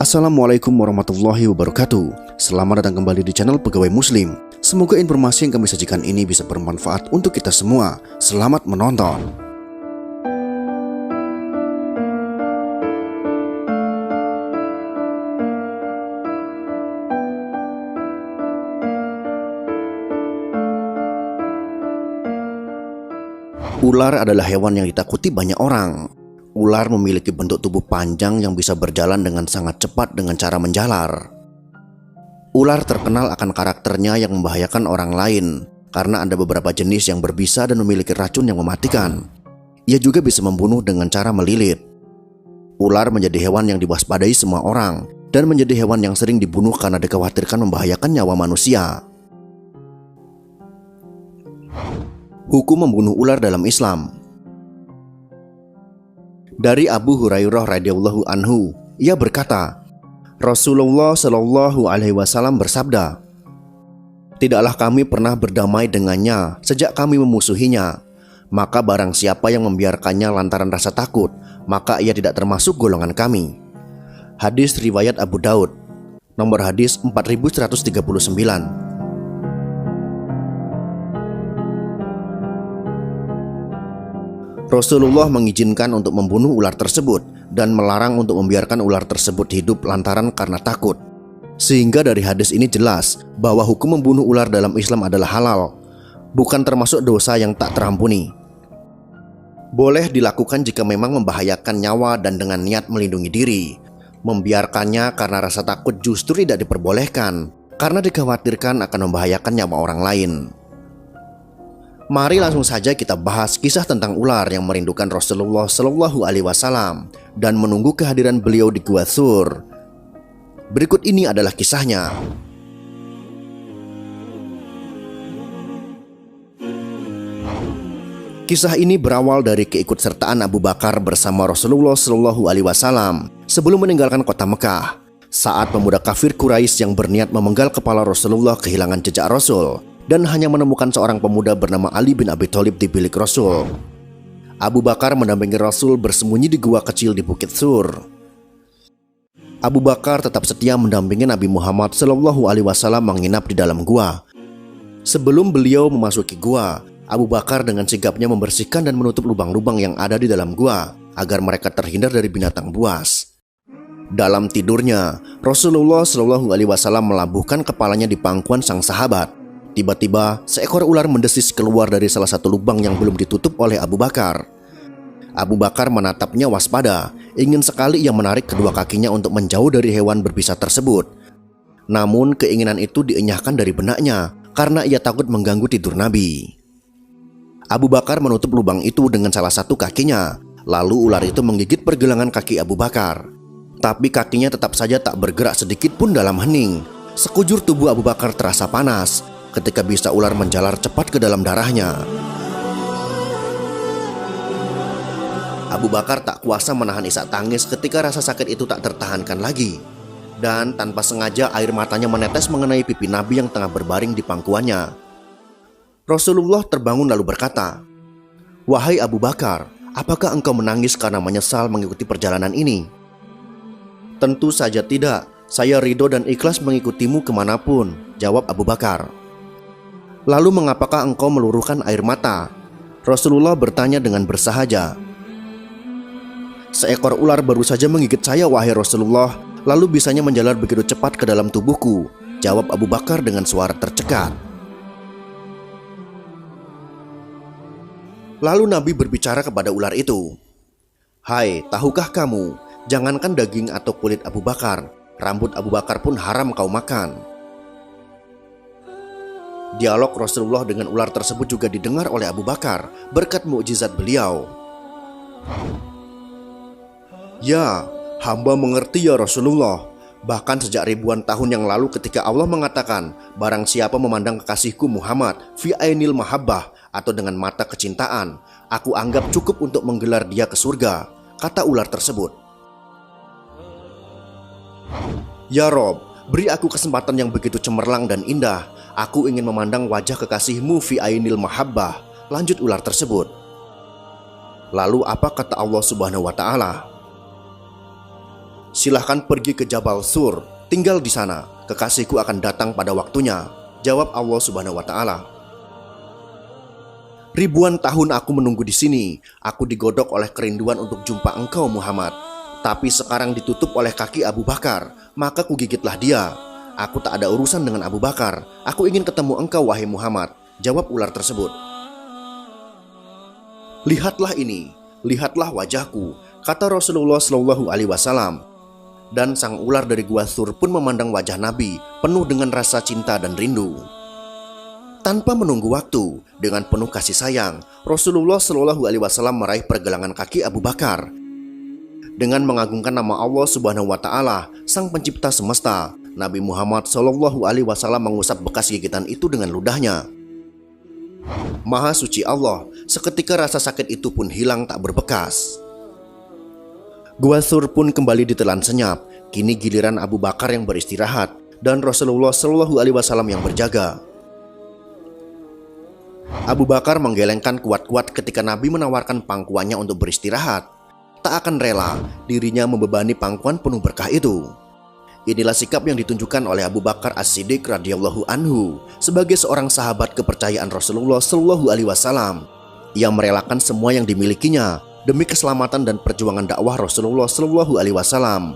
Assalamualaikum warahmatullahi wabarakatuh. Selamat datang kembali di channel Pegawai Muslim. Semoga informasi yang kami sajikan ini bisa bermanfaat untuk kita semua. Selamat menonton. Ular adalah hewan yang ditakuti banyak orang. Ular memiliki bentuk tubuh panjang yang bisa berjalan dengan sangat cepat dengan cara menjalar. Ular terkenal akan karakternya yang membahayakan orang lain karena ada beberapa jenis yang berbisa dan memiliki racun yang mematikan. Ia juga bisa membunuh dengan cara melilit. Ular menjadi hewan yang diwaspadai semua orang dan menjadi hewan yang sering dibunuh karena dikhawatirkan membahayakan nyawa manusia. Hukum membunuh ular dalam Islam. Dari Abu Hurairah radhiyallahu anhu, ia berkata, Rasulullah shallallahu alaihi wasallam bersabda, "Tidaklah kami pernah berdamai dengannya sejak kami memusuhinya. Maka barang siapa yang membiarkannya lantaran rasa takut, maka ia tidak termasuk golongan kami." Hadis riwayat Abu Daud, nomor hadis 4139. Rasulullah mengizinkan untuk membunuh ular tersebut dan melarang untuk membiarkan ular tersebut hidup lantaran karena takut. Sehingga dari hadis ini jelas bahwa hukum membunuh ular dalam Islam adalah halal, bukan termasuk dosa yang tak terampuni. Boleh dilakukan jika memang membahayakan nyawa dan dengan niat melindungi diri. Membiarkannya karena rasa takut justru tidak diperbolehkan, karena dikhawatirkan akan membahayakan nyawa orang lain. Mari langsung saja kita bahas kisah tentang ular yang merindukan Rasulullah Shallallahu Alaihi Wasallam dan menunggu kehadiran beliau di Gua Thur. Berikut ini adalah kisahnya. Kisah ini berawal dari keikutsertaan Abu Bakar bersama Rasulullah Shallallahu Alaihi Wasallam sebelum meninggalkan kota Mekah. Saat pemuda kafir Quraisy yang berniat memenggal kepala Rasulullah kehilangan jejak Rasul dan hanya menemukan seorang pemuda bernama Ali bin Abi Thalib di bilik Rasul. Abu Bakar mendampingi Rasul bersembunyi di gua kecil di Bukit Thur. Abu Bakar tetap setia mendampingi Nabi Muhammad Shallallahu Alaihi Wasallam menginap di dalam gua. Sebelum beliau memasuki gua, Abu Bakar dengan sigapnya membersihkan dan menutup lubang-lubang yang ada di dalam gua agar mereka terhindar dari binatang buas. Dalam tidurnya, Rasulullah Shallallahu Alaihi Wasallam melabuhkan kepalanya di pangkuan sang sahabat. Tiba-tiba, seekor ular mendesis keluar dari salah satu lubang yang belum ditutup oleh Abu Bakar. Abu Bakar menatapnya waspada, ingin sekali ia menarik kedua kakinya untuk menjauh dari hewan berbisa tersebut. Namun keinginan itu dienyahkan dari benaknya, karena ia takut mengganggu tidur Nabi. Abu Bakar menutup lubang itu dengan salah satu kakinya, lalu ular itu menggigit pergelangan kaki Abu Bakar. Tapi kakinya tetap saja tak bergerak sedikit pun dalam hening. Sekujur tubuh Abu Bakar terasa panas ketika bisa ular menjalar cepat ke dalam darahnya. Abu Bakar tak kuasa menahan isak tangis ketika rasa sakit itu tak tertahankan lagi. Dan tanpa sengaja air matanya menetes mengenai pipi Nabi yang tengah berbaring di pangkuannya. Rasulullah terbangun lalu berkata, "Wahai Abu Bakar, apakah engkau menangis karena menyesal mengikuti perjalanan ini?" "Tentu saja tidak, saya ridho dan ikhlas mengikutimu kemanapun," jawab Abu Bakar. "Lalu mengapakah engkau meluruhkan air mata?" Rasulullah bertanya dengan bersahaja. "Seekor ular baru saja menggigit saya, wahai Rasulullah, lalu bisanya menjalar begitu cepat ke dalam tubuhku," jawab Abu Bakar dengan suara tercekat. Lalu Nabi berbicara kepada ular itu, "Hai, tahukah kamu, jangankan daging atau kulit Abu Bakar, rambut Abu Bakar pun haram kau makan." Dialog Rasulullah dengan ular tersebut juga didengar oleh Abu Bakar berkat mukjizat beliau. "Ya, hamba mengerti ya Rasulullah. Bahkan sejak ribuan tahun yang lalu ketika Allah mengatakan, barang siapa memandang kekasihku Muhammad fi ainil mahabbah atau dengan mata kecintaan, aku anggap cukup untuk menggelar dia ke surga," kata ular tersebut. "Ya Rob, beri aku kesempatan yang begitu cemerlang dan indah. Aku ingin memandang wajah kekasihmu fi ainil mahabbah," lanjut ular tersebut. Lalu apa kata Allah Subhanahu wa ta'ala? Silahkan pergi ke Jabal Sur, tinggal di sana. Kekasihku akan datang pada waktunya, jawab Allah Subhanahu wa Ta'ala. Ribuan tahun aku menunggu di sini. Aku digodok oleh kerinduan untuk jumpa engkau Muhammad. Tapi sekarang ditutup oleh kaki Abu Bakar, maka kugigitlah dia. Aku tak ada urusan dengan Abu Bakar. Aku ingin ketemu engkau wahai Muhammad, jawab ular tersebut. Lihatlah ini, lihatlah wajahku, kata Rasulullah Shallallahu Alaihi Wasallam. Dan sang ular dari Gua Thur pun memandang wajah Nabi penuh dengan rasa cinta dan rindu. Tanpa menunggu waktu, dengan penuh kasih sayang, Rasulullah Shallallahu Alaihi Wasallam meraih pergelangan kaki Abu Bakar. Dengan mengagungkan nama Allah Subhanahu Wa Ta'ala, Sang Pencipta semesta, Nabi Muhammad Shallallahu Alaihi Wasallam mengusap bekas gigitan itu dengan ludahnya. Maha suci Allah, seketika rasa sakit itu pun hilang tak berbekas. Gua Thur pun kembali ditelan senyap. Kini giliran Abu Bakar yang beristirahat dan Rasulullah Shallallahu Alaihi Wasallam yang berjaga. Abu Bakar menggelengkan kuat-kuat ketika Nabi menawarkan pangkuannya untuk beristirahat. Tak akan rela dirinya membebani pangkuan penuh berkah itu. Inilah sikap yang ditunjukkan oleh Abu Bakar As-Siddiq radhiyallahu anhu sebagai seorang sahabat kepercayaan Rasulullah Shallallahu Alaihi Wasallam. Ia merelakan semua yang dimilikinya demi keselamatan dan perjuangan dakwah Rasulullah Shallallahu Alaihi Wasallam.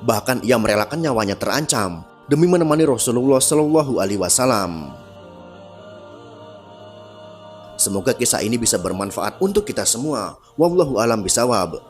Bahkan ia merelakan nyawanya terancam demi menemani Rasulullah Shallallahu Alaihi Wasallam. Semoga kisah ini bisa bermanfaat untuk kita semua. Wallahu a'lam bishawab.